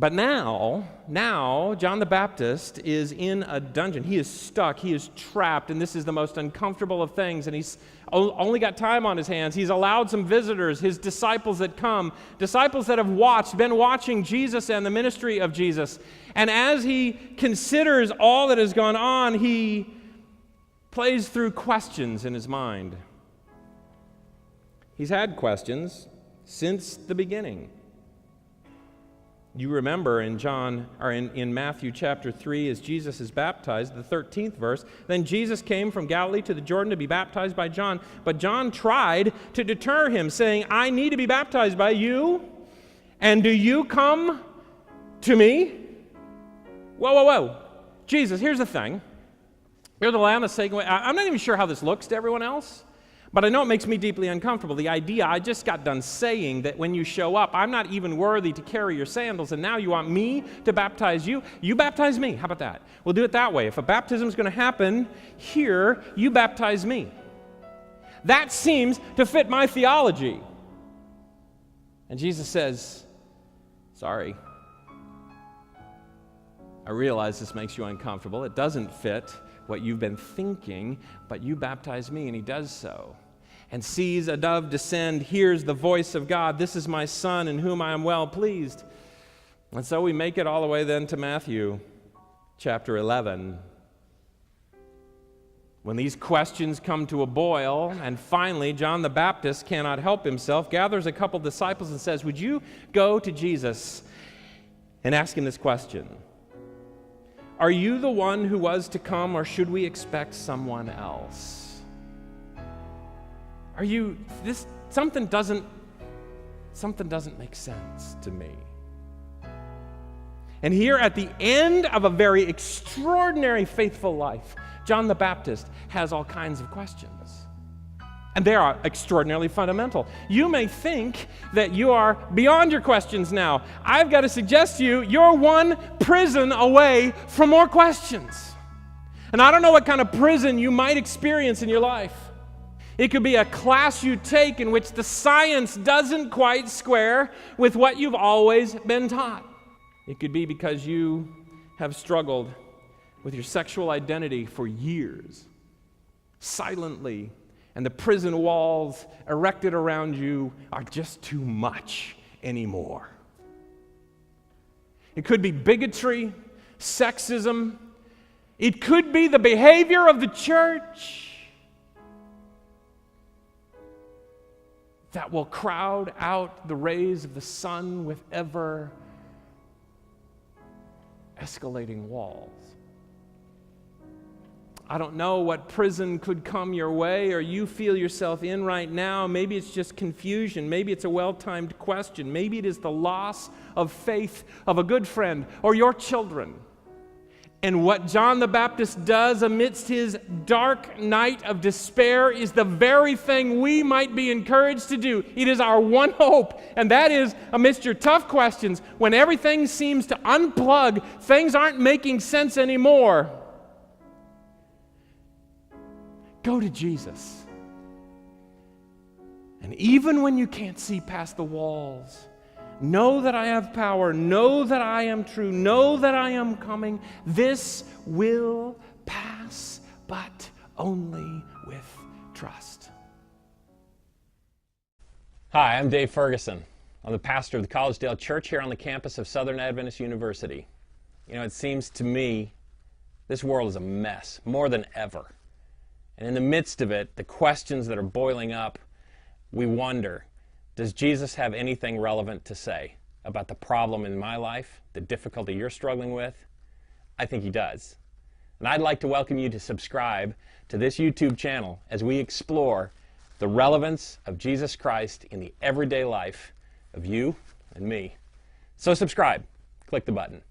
But now, John the Baptist is in a dungeon. He is stuck. He is trapped, and this is the most uncomfortable of things, and he's only got time on his hands. He's allowed some visitors, his disciples that come, disciples that have been watching Jesus and the ministry of Jesus. And as he considers all that has gone on, he plays through questions in his mind. He's had questions since the beginning. You remember in Matthew chapter 3, as Jesus is baptized, the 13th verse, then Jesus came from Galilee to the Jordan to be baptized by John. But John tried to deter him, saying, I need to be baptized by you, and do you come to me? Whoa. Jesus, here's the thing. You're the Lamb that's taken away. I'm not even sure how this looks to everyone else. But I know it makes me deeply uncomfortable. The idea, I just got done saying that when you show up, I'm not even worthy to carry your sandals, and now you want me to baptize you? You baptize me. How about that? We'll do it that way. If a baptism is going to happen here, you baptize me. That seems to fit my theology. And Jesus says, sorry. I realize this makes you uncomfortable. It doesn't fit what you've been thinking, but you baptize me, and he does so. And sees a dove descend, hears the voice of God, this is my Son in whom I am well pleased. And so we make it all the way then to Matthew chapter 11. When these questions come to a boil, and finally John the Baptist cannot help himself, gathers a couple disciples and says, would you go to Jesus and ask him this question? Are you the one who was to come, or should we expect someone else? Something doesn't make sense to me. And here at the end of a very extraordinary faithful life, John the Baptist has all kinds of questions. And they are extraordinarily fundamental. You may think that you are beyond your questions now. I've got to suggest to you, you're one prison away from more questions. And I don't know what kind of prison you might experience in your life. It could be a class you take in which the science doesn't quite square with what you've always been taught. It could be because you have struggled with your sexual identity for years, silently, and the prison walls erected around you are just too much anymore. It could be bigotry, sexism. It could be the behavior of the church that will crowd out the rays of the sun with ever escalating walls. I don't know what prison could come your way or you feel yourself in right now. Maybe it's just confusion. Maybe it's a well-timed question. Maybe it is the loss of faith of a good friend or your children. And what John the Baptist does amidst his dark night of despair is the very thing we might be encouraged to do. It is our one hope, and that is amidst your tough questions, when everything seems to unplug, things aren't making sense anymore. Go to Jesus. And even when you can't see past the walls, know that I have power, know that I am true, know that I am coming. This will pass, but only with trust. Hi, I'm Dave Ferguson. I'm the pastor of the Collegedale Church here on the campus of Southern Adventist University. You know, it seems to me this world is a mess, more than ever. And in the midst of it, the questions that are boiling up, we wonder, does Jesus have anything relevant to say about the problem in my life, the difficulty you're struggling with? I think he does. And I'd like to welcome you to subscribe to this YouTube channel as we explore the relevance of Jesus Christ in the everyday life of you and me. So subscribe. Click the button.